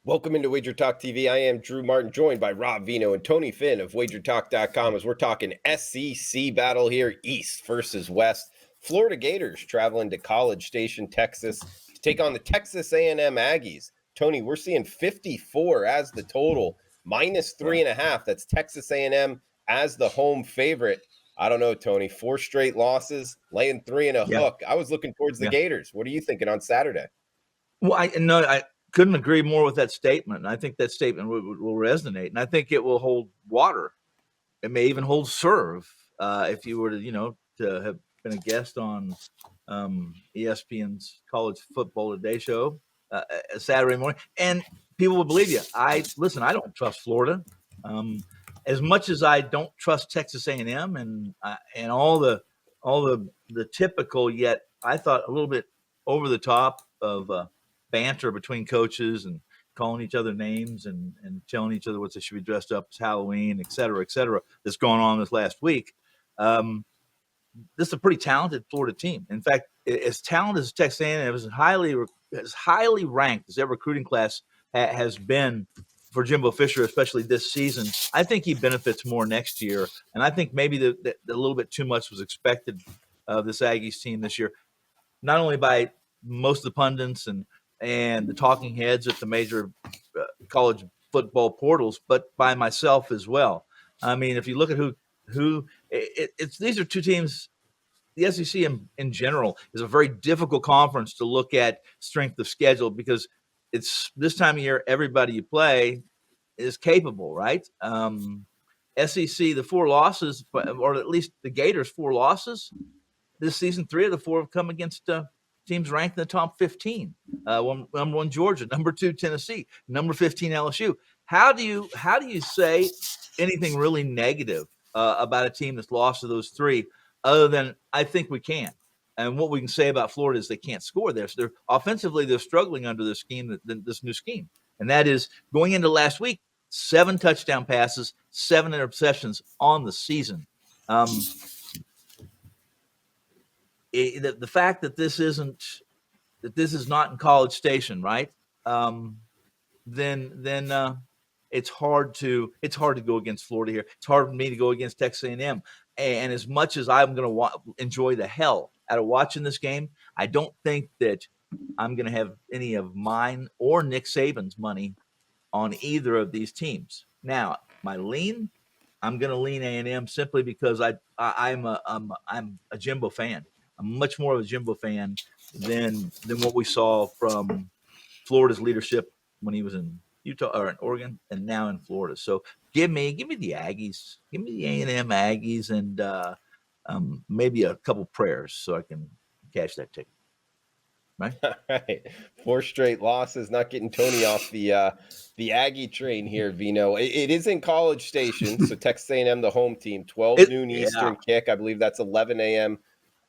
Welcome into Wager Talk TV. I am Drew Martin, joined by Rob Vino and Tony Finn of WagerTalk.com as we're talking SEC battle here, East versus West. Florida Gators traveling to College Station, Texas, to take on the Texas A&M Aggies. Tony, we're seeing 54 as the total, minus 3.5. That's Texas A&M as the home favorite. I don't know, Tony. 4 straight losses, laying 3 and a hook. I was looking towards the Gators. What are you thinking on Saturday? Well, I couldn't agree more with that statement. I think that statement will resonate, and I think it will hold water. It may even hold serve if you were to have been a guest on ESPN's College Football Today show Saturday morning, and people will believe you. I don't trust Florida as much as I don't trust Texas A&M and all the typical, yet I thought a little bit over the top of banter between coaches and calling each other names and telling each other what they should be dressed up as Halloween, et cetera, that's going on this last week. This is a pretty talented Florida team. In fact, as talented as Texas A&M is, as highly ranked as their recruiting class has been for Jimbo Fisher, especially this season. I think he benefits more next year, and I think maybe the little bit too much was expected of this Aggies team this year, not only by most of the pundits and the talking heads at the major college football portals, but by myself as well. I mean, if you look at these are two teams. The SEC in general is a very difficult conference to look at strength of schedule because it's this time of year. Everybody you play is capable, right? SEC, the 4 losses, or at least the Gators' 4 losses this season. 3 of the 4 have come against teams ranked in the top 15. Number 1 Georgia, number 2 Tennessee, number 15 LSU. How do you say anything really negative about a team that's lost to those 3, other than I think we can? And what we can say about Florida is they can't score there. So they're offensively they're struggling under this scheme, this new scheme, and that is going into last week, 7 touchdown passes, 7 interceptions on the season. The fact that this is not in College Station, right? Then it's hard to go against Florida here. It's hard for me to go against Texas A&M. And as much as I'm going to enjoy the hell out of watching this game, I don't think that I'm going to have any of mine or Nick Saban's money on either of these teams. Now, I'm going to lean A&M simply because I'm a Jimbo fan. I'm much more of a Jimbo fan than what we saw from Florida's leadership when he was in Utah or in Oregon and now in Florida. So give me the Aggies, give me the A&M Aggies, and maybe a couple prayers so I can cash that ticket. Right? All right. 4 straight losses, not getting Tony off the Aggie train here, Vino. It is in College Station, so Texas A&M, the home team, 12 noon Eastern kick. I believe that's 11 a.m.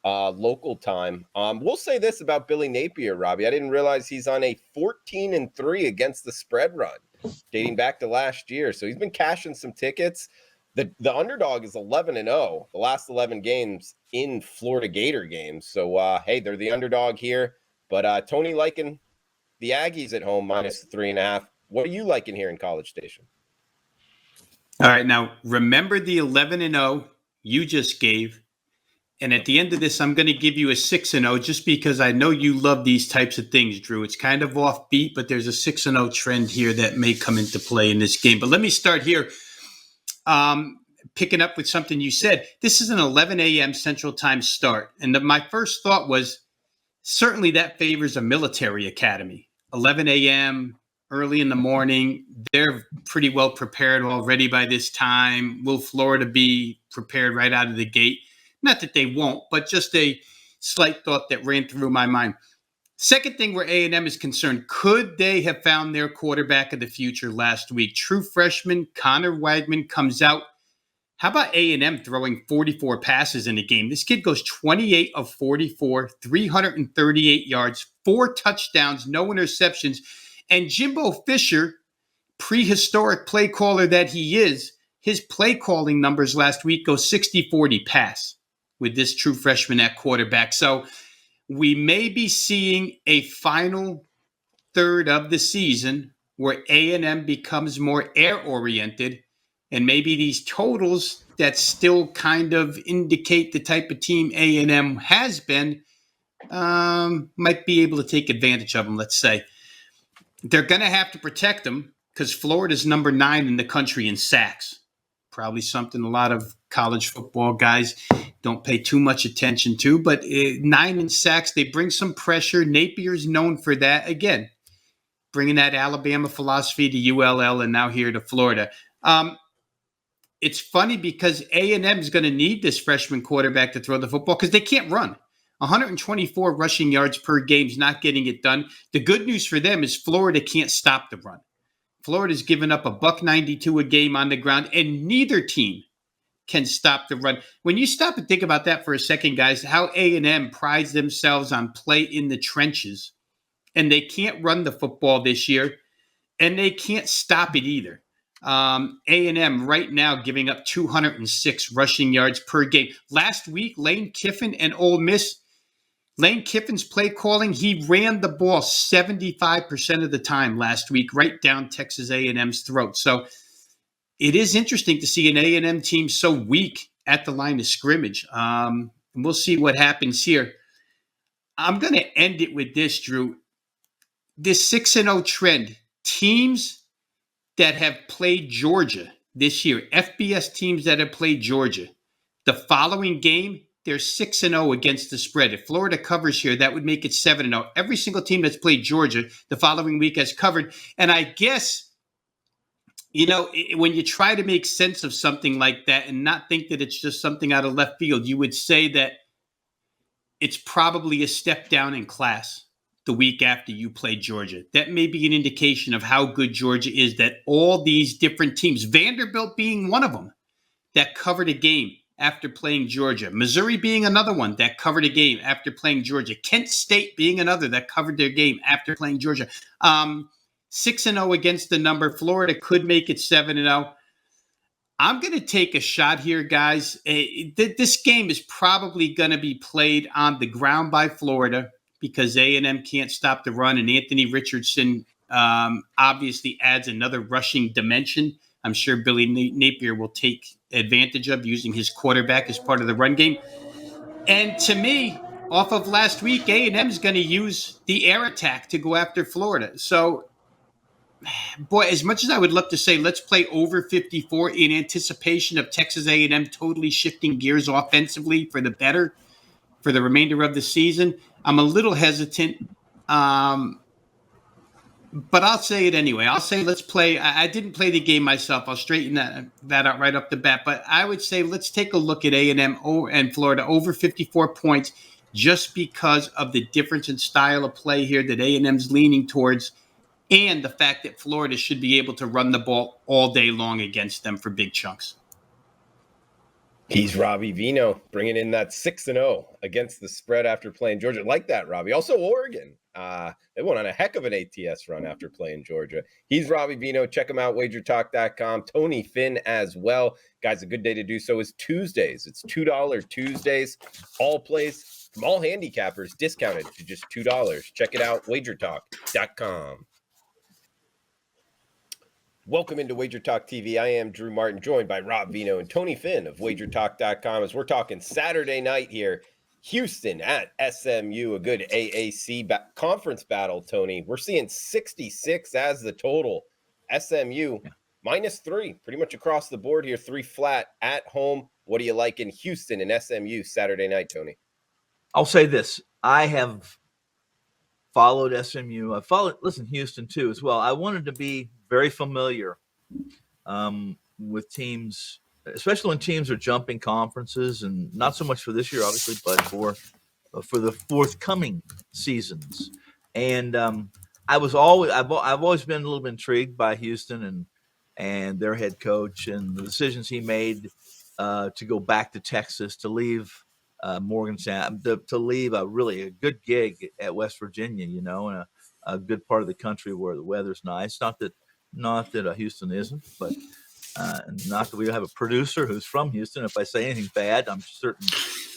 Local time. We'll say this about Billy Napier, Robbie. I didn't realize he's on a 14-3 against the spread run, dating back to last year. So he's been cashing some tickets. The underdog is 11-0, the last 11 games in Florida Gator games. So, hey, they're the underdog here. But Tony liking the Aggies at home minus 3.5. What are you liking here in College Station? All right. Now, remember the 11-0 you just gave. And at the end of this, I'm going to give you a 6-0 just because I know you love these types of things, Drew. It's kind of offbeat, but there's a 6-0 trend here that may come into play in this game. But let me start here. Picking up with something you said. This is an 11 a.m. Central Time start. And my first thought was certainly that favors a military academy. 11 a.m., early in the morning. They're pretty well prepared already by this time. Will Florida be prepared right out of the gate? Not that they won't, but just a slight thought that ran through my mind. Second thing where A&M is concerned, could they have found their quarterback of the future last week? True freshman Connor Wagman comes out. How about A&M throwing 44 passes in a game? This kid goes 28 of 44, 338 yards, 4 touchdowns, no interceptions. And Jimbo Fisher, prehistoric play caller that he is, his play calling numbers last week go 60-40 pass with this true freshman at quarterback. So we may be seeing a final third of the season where A&M becomes more air-oriented, and maybe these totals that still kind of indicate the type of team A&M has been might be able to take advantage of them, let's say. They're going to have to protect them because Florida's number 9 in the country in sacks. Probably something a lot of college football guys don't pay too much attention to, but 9 in sacks, they bring some pressure. Napier's known for that. Again, bringing that Alabama philosophy to ULL and now here to Florida. It's funny because A&M is going to need this freshman quarterback to throw the football because they can't run. 124 rushing yards per game is not getting it done. The good news for them is Florida can't stop the run. Florida's given up $192 a game on the ground, and neither team can stop the run. When you stop and think about that for a second, guys, how A&M prides themselves on play in the trenches, and they can't run the football this year, and they can't stop it either. A&M right now giving up 206 rushing yards per game. Last week, Lane Kiffin and Ole Miss, Lane Kiffin's play calling, he ran the ball 75% of the time last week, right down Texas A&M's throat. So it is interesting to see an A&M team so weak at the line of scrimmage. And we'll see what happens here. I'm going to end it with this, Drew. This 6-0 trend, teams that have played Georgia this year, FBS teams that have played Georgia, the following game, they're 6-0 against the spread. If Florida covers here, that would make it 7-0. Every single team that's played Georgia the following week has covered. And I guess, when you try to make sense of something like that and not think that it's just something out of left field, you would say that it's probably a step down in class the week after you play Georgia. That may be an indication of how good Georgia is, that all these different teams, Vanderbilt being one of them, that covered a game after playing Georgia. Missouri being another one that covered a game after playing Georgia. Kent State being another that covered their game after playing Georgia. 6-0 against the number. Florida could make it 7-0. I'm going to take a shot here, guys. This game is probably going to be played on the ground by Florida because A&M can't stop the run, and Anthony Richardson obviously adds another rushing dimension. I'm sure Billy Napier will take advantage of using his quarterback as part of the run game. And to me, off of last week, A&M is going to use the air attack to go after Florida. So, boy, as much as I would love to say let's play over 54 in anticipation of Texas A&M totally shifting gears offensively for the better for the remainder of the season, I'm a little hesitant. But I'll say it anyway. I'll say let's play. I didn't play the game myself. I'll straighten that out right up the bat. But I would say let's take a look at A&M and Florida over 54 points just because of the difference in style of play here that A&M's leaning towards and the fact that Florida should be able to run the ball all day long against them for big chunks. He's Robbie Vino bringing in that 6-0 against the spread after playing Georgia. Like that, Robbie. Also Oregon. They went on a heck of an ATS run after playing Georgia. He's Robbie Vino. Check him out, wagertalk.com. Tony Finn as well. Guys, a good day to do so is Tuesdays. It's $2 Tuesdays. All plays from all handicappers discounted to just $2. Check it out, wagertalk.com. Welcome into Wager Talk TV. I am Drew Martin, joined by Rob Vino and Tony Finn of wagertalk.com as we're talking Saturday night here. Houston at SMU, a good AAC conference battle, Tony. We're seeing 66 as the total. SMU -3, pretty much across the board here, 3 flat at home. What do you like in Houston and SMU Saturday night, Tony? I'll say this. I have followed SMU. I followed, Houston too as well. I wanted to be very familiar with teams, especially when teams are jumping conferences, and not so much for this year, obviously, but for the forthcoming seasons. And I've always been a little bit intrigued by Houston and their head coach and the decisions he made to go back to Texas, to leave Morgantown, to leave a good gig at West Virginia, in a good part of the country where the weather's nice. Not that Houston isn't, but not that we have a producer who's from Houston. If I say anything bad, I'm certain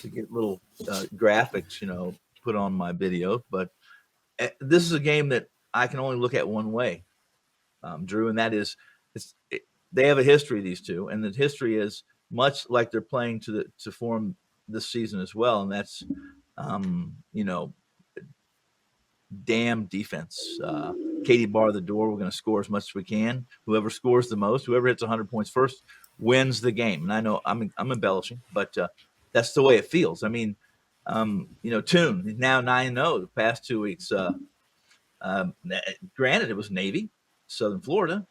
to get little graphics, put on my video. But this is a game that I can only look at one way. Drew, and that is they have a history, these two, and the history is much like they're playing to form this season as well, and that's damn defense. Katie bar the door. We're going to score as much as we can. Whoever scores the most, whoever hits 100 points first, wins the game. And I know I'm embellishing, but that's the way it feels. I mean, Toon is now 9-0 the past 2 weeks. Granted, it was Navy, Southern Florida,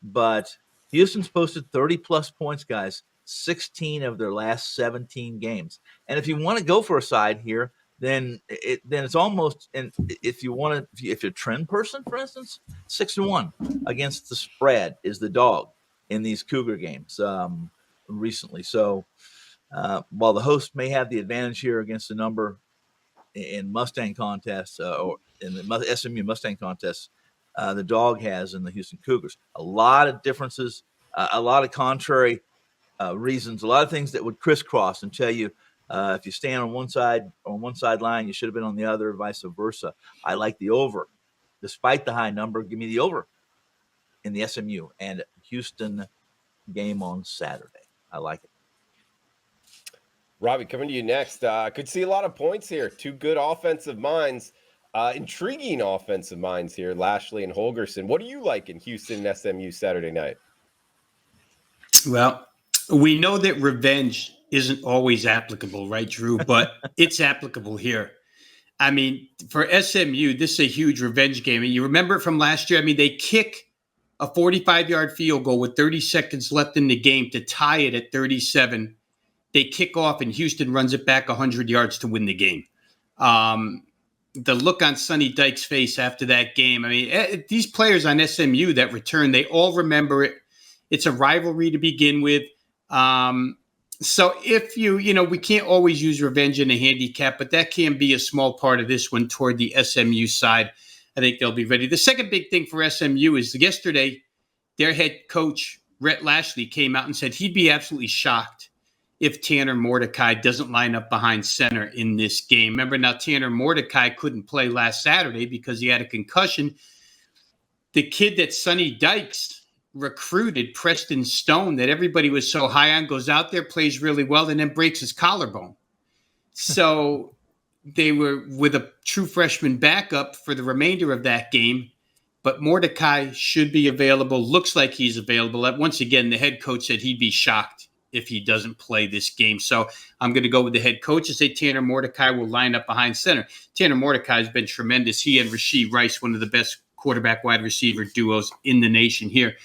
but Houston's posted 30-plus points, guys, 16 of their last 17 games. And if you want to go for a side here, then it's almost, and if you're a trend person, for instance, 6-1 against the spread is the dog in these Cougar games recently. So while the host may have the advantage here against the number in Mustang contests or in the SMU Mustang contests, the dog has in the Houston Cougars. A lot of differences, a lot of contrary reasons, a lot of things that would crisscross and tell you if you stand on one sideline, you should have been on the other, vice versa. I like the over. Despite the high number, give me the over in the SMU and Houston game on Saturday. I like it. Robbie, coming to you next. Could see a lot of points here. Two good offensive minds, intriguing offensive minds here, Lashley and Holgerson. What do you like in Houston and SMU Saturday night? Well, we know that revenge isn't always applicable, right, Drew? But it's applicable here. I mean, for SMU, this is a huge revenge game. And you remember it from last year? I mean, they kick a 45-yard field goal with 30 seconds left in the game to tie it at 37. They kick off, and Houston runs it back 100 yards to win the game. The look on Sonny Dykes' face after that game, I mean, these players on SMU that return, they all remember it. It's a rivalry to begin with. So if we can't always use revenge in a handicap, but that can be a small part of this one toward the SMU side. I think they'll be ready. The second big thing for SMU is yesterday, their head coach, Rhett Lashley, came out and said he'd be absolutely shocked if Tanner Mordecai doesn't line up behind center in this game. Remember now, Tanner Mordecai couldn't play last Saturday because he had a concussion. The kid that Sonny Dykes recruited, Preston Stone, that everybody was so high on, goes out there, plays really well, and then breaks his collarbone. So they were with a true freshman backup for the remainder of that game, but Mordecai should be available. Looks like he's available. Once again, the head coach said he'd be shocked if he doesn't play this game. So I'm going to go with the head coach and say Tanner Mordecai will line up behind center. Tanner Mordecai has been tremendous. He and Rasheed Rice, one of the best quarterback wide receiver duos in the nation here.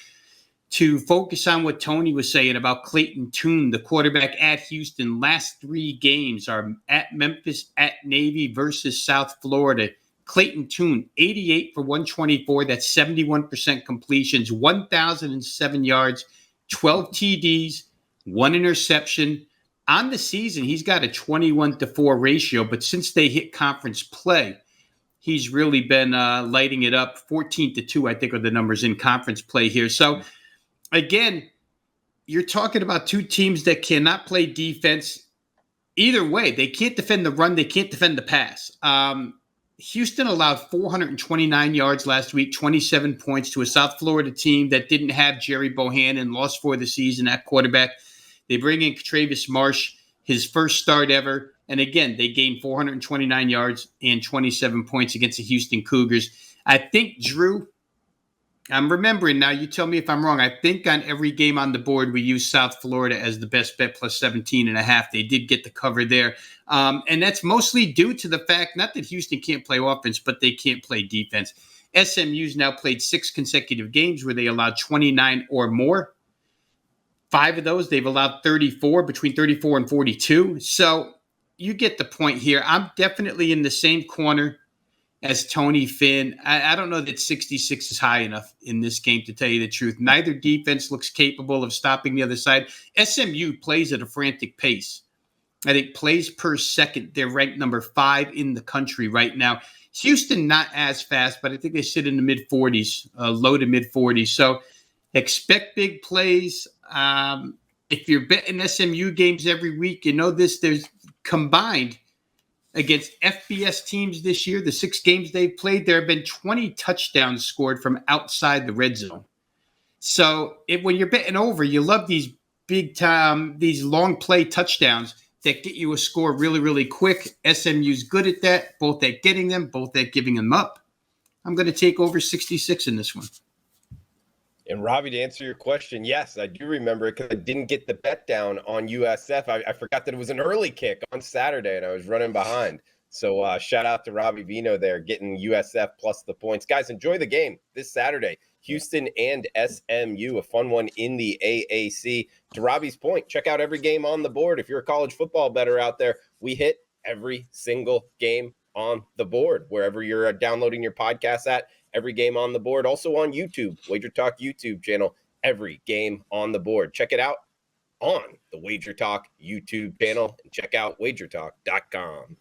To focus on what Tony was saying about Clayton Tune, the quarterback at Houston, last 3 games are at Memphis, at Navy versus South Florida. Clayton Tune, 88 for 124. That's 71% completions, 1,007 yards, 12 TDs, 1 interception. On the season, he's got a 21-4 ratio, but since they hit conference play, he's really been lighting it up. 14-2, I think, are the numbers in conference play here. So, again, you're talking about two teams that cannot play defense either way. They can't defend the run. They can't defend the pass. Houston allowed 429 yards last week, 27 points to a South Florida team that didn't have Jerry Bohannon, lost for the season at quarterback. They bring in Travis Marsh, his first start ever. And again, they gained 429 yards and 27 points against the Houston Cougars. I think, Drew, I'm remembering now, you tell me if I'm wrong. I think on every game on the board, we use South Florida as the best bet plus 17.5. They did get the cover there. And that's mostly due to the fact, not that Houston can't play offense, but they can't play defense. SMU's now played 6 consecutive games where they allowed 29 or more. 5 of those, they've allowed 34, between 34 and 42. So you get the point here. I'm definitely in the same corner as Tony Finn. I don't know that 66 is high enough in this game, to tell you the truth. Neither defense looks capable of stopping the other side. SMU plays at a frantic pace. I think plays per second, they're ranked number 5 in the country right now. Houston, not as fast, but I think they sit in the mid-40s, low to mid-40s. So expect big plays. If you're betting SMU games every week, you know this, there's combined against FBS teams this year, the 6 games they've played, there have been 20 touchdowns scored from outside the red zone. So when you're betting over, you love these big time, these long play touchdowns that get you a score really, really quick. SMU's good at that, both at getting them, both at giving them up. I'm going to take over 66 in this one. And Robbie, to answer your question, yes, I do remember it because I didn't get the bet down on USF. I forgot that it was an early kick on Saturday and I was running behind. So shout out to Robbie Vino there getting USF plus the points. Guys, enjoy the game this Saturday. Houston and SMU, a fun one in the AAC. To Robbie's point, check out every game on the board. If you're a college football bettor out there, we hit every single game on the board, wherever you're downloading your podcast at. Every game on the board. Also on YouTube, Wager Talk YouTube channel. Every game on the board. Check it out on the Wager Talk YouTube channel and check out wagertalk.com.